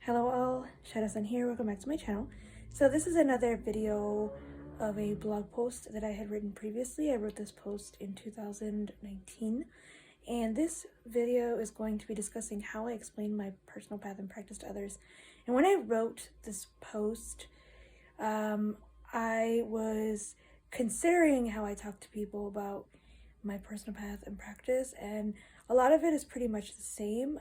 Hello all, Shadowsun here, welcome back to my channel. So this is another video of a blog post that I had written previously. I wrote this post in 2019, and this video is going to be discussing how I explain my personal path and practice to others. And when I wrote this post, I was considering how I talk to people about my personal path and practice, and a lot of it is pretty much the same.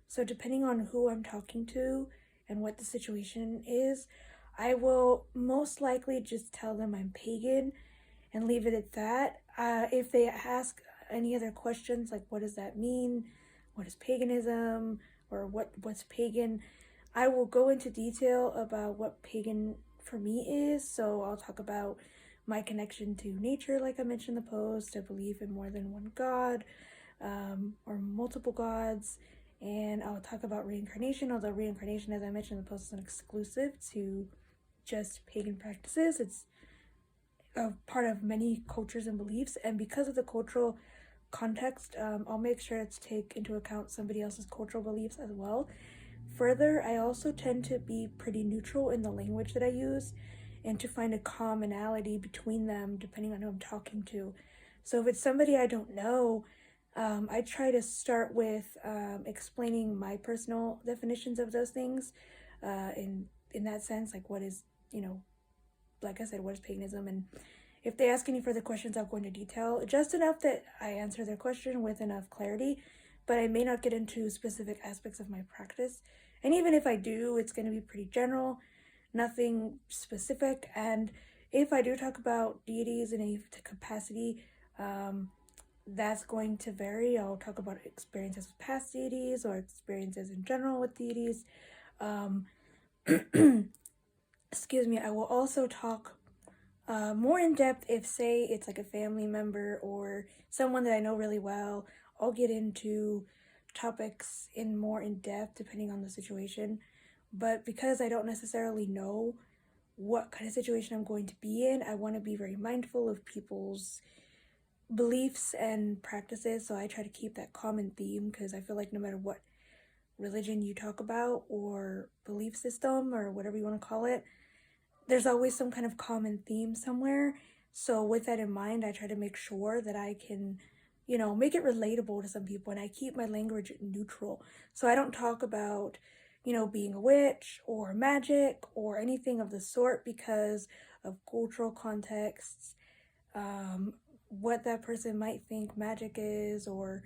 So depending on who I'm talking to and what the situation is, I will most likely just tell them I'm pagan and leave it at that. If they ask any other questions, like what does that mean, what is paganism, or what's pagan, I will go into detail about what pagan for me is. So I'll talk about my connection to nature, like I mentioned in the post, a belief in more than one god, or multiple gods, and I'll talk about reincarnation, although reincarnation, as I mentioned in the post, is an exclusive to just pagan practices. It's a part of many cultures and beliefs, and because of the cultural context, I'll make sure to take into account somebody else's cultural beliefs as well. Further, I also tend to be pretty neutral in the language that I use and to find a commonality between them depending on who I'm talking to. So if it's somebody I don't know, I try to start with explaining my personal definitions of those things in that sense, like what is, like I said, what is paganism? And if they ask any further questions, I'll go into detail, just enough that I answer their question with enough clarity, but I may not get into specific aspects of my practice. And even if I do, it's going to be pretty general, nothing specific. And if I do talk about deities in any capacity, that's going to vary. I'll talk about experiences with past deities or experiences in general with deities. Excuse me. I will also talk more in depth if, say, it's like a family member or someone that I know really well. I'll get into topics in more in depth depending on the situation. But because I don't necessarily know what kind of situation I'm going to be in, I want to be very mindful of people's beliefs and practices. So I try to keep that common theme, because I feel like no matter what religion you talk about or belief system or whatever you want to call it, there's always some kind of common theme somewhere. So with that in mind, I try to make sure that I can, make it relatable to some people, and I keep my language neutral. So I don't talk about, being a witch or magic or anything of the sort because of cultural contexts, what that person might think magic is, or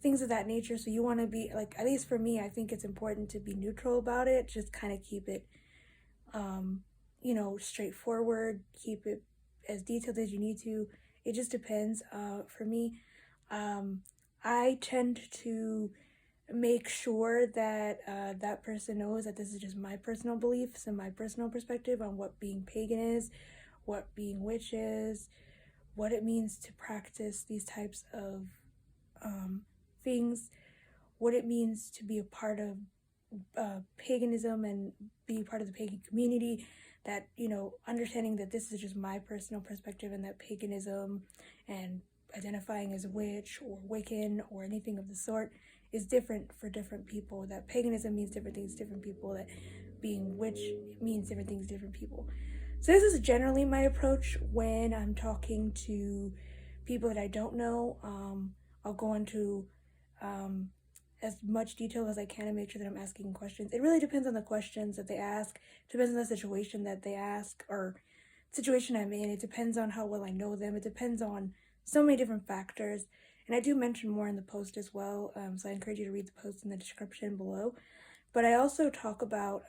things of that nature. So you want to be, like, at least for me, I think it's important to be neutral about it. Just kind of keep it straightforward, keep it as detailed as you need to. It just depends. For me, I tend to make sure that that person knows that this is just my personal beliefs and my personal perspective on what being pagan is, what being witch is, what it means to practice these types of things, what it means to be a part of paganism and be part of the pagan community, that, understanding that this is just my personal perspective and that paganism and identifying as witch or Wiccan or anything of the sort is different for different people, that paganism means different things to different people, that being witch means different things to different people. So this is generally my approach when I'm talking to people that I don't know. I'll go into as much detail as I can and make sure that I'm asking questions. It really depends on the questions that they ask, depends on the situation that they ask or situation I'm in. It depends on how well I know them. It depends on so many different factors. And I do mention more in the post as well, so I encourage you to read the post in the description below. But I also talk about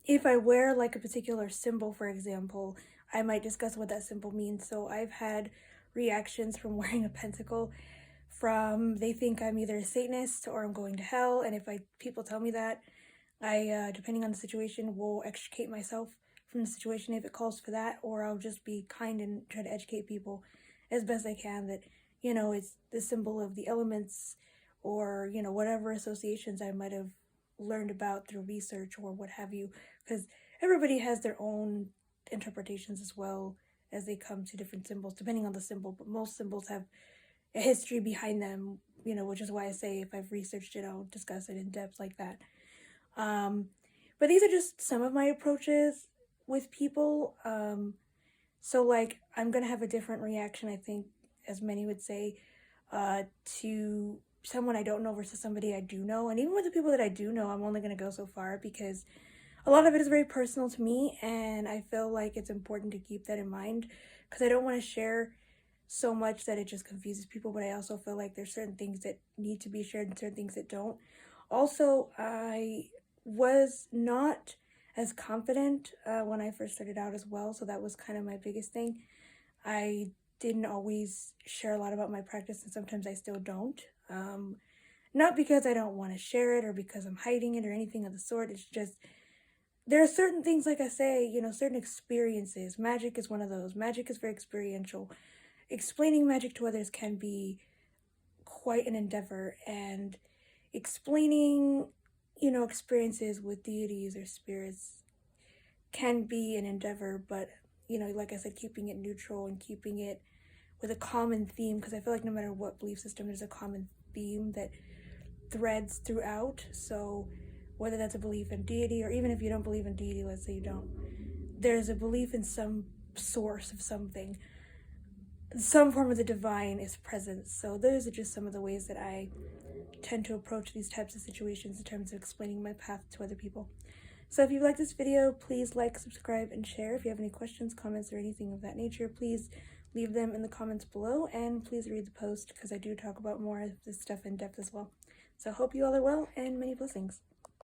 if I wear like a particular symbol, for example, I might discuss what that symbol means. So I've had reactions from wearing a pentacle from they think I'm either a Satanist or I'm going to hell. And if people tell me that, I, depending on the situation, will extricate myself from the situation if it calls for that, or I'll just be kind and try to educate people as best I can that, it's the symbol of the elements or, whatever associations I might have learned about through research or what have you, because everybody has their own interpretations as well as they come to different symbols depending on the symbol, but most symbols have a history behind them which is why I say if I've researched it, I'll discuss it in depth like that. But these are just some of my approaches with people. So like I'm gonna have a different reaction, I think, as many would say, to someone I don't know versus somebody I do know. And even with the people that I do know, I'm only gonna go so far because a lot of it is very personal to me, and I feel like it's important to keep that in mind because I don't want to share so much that it just confuses people, but I also feel like there's certain things that need to be shared and certain things that don't. Also, I was not as confident when I first started out as well, so that was kind of my biggest thing. I didn't always share a lot about my practice, and sometimes I still don't. Not because I don't want to share it or because I'm hiding it or anything of the sort. It's just there are certain things, like I say, certain experiences. Magic is one of those. Magic is very experiential. Explaining magic to others can be quite an endeavor, and explaining, experiences with deities or spirits can be an endeavor, but, like I said, keeping it neutral and keeping it with a common theme, because I feel like no matter what belief system, there's a common theme that threads throughout. So whether that's a belief in deity, or even if you don't believe in deity, let's say you don't, there's a belief in some source of something. Some form of the divine is present. So those are just some of the ways that I tend to approach these types of situations in terms of explaining my path to other people. So if you like this video, please like, subscribe, and share. If you have any questions, comments, or anything of that nature, please leave them in the comments below, and please read the post because I do talk about more of this stuff in depth as well. So I hope you all are well, and many blessings.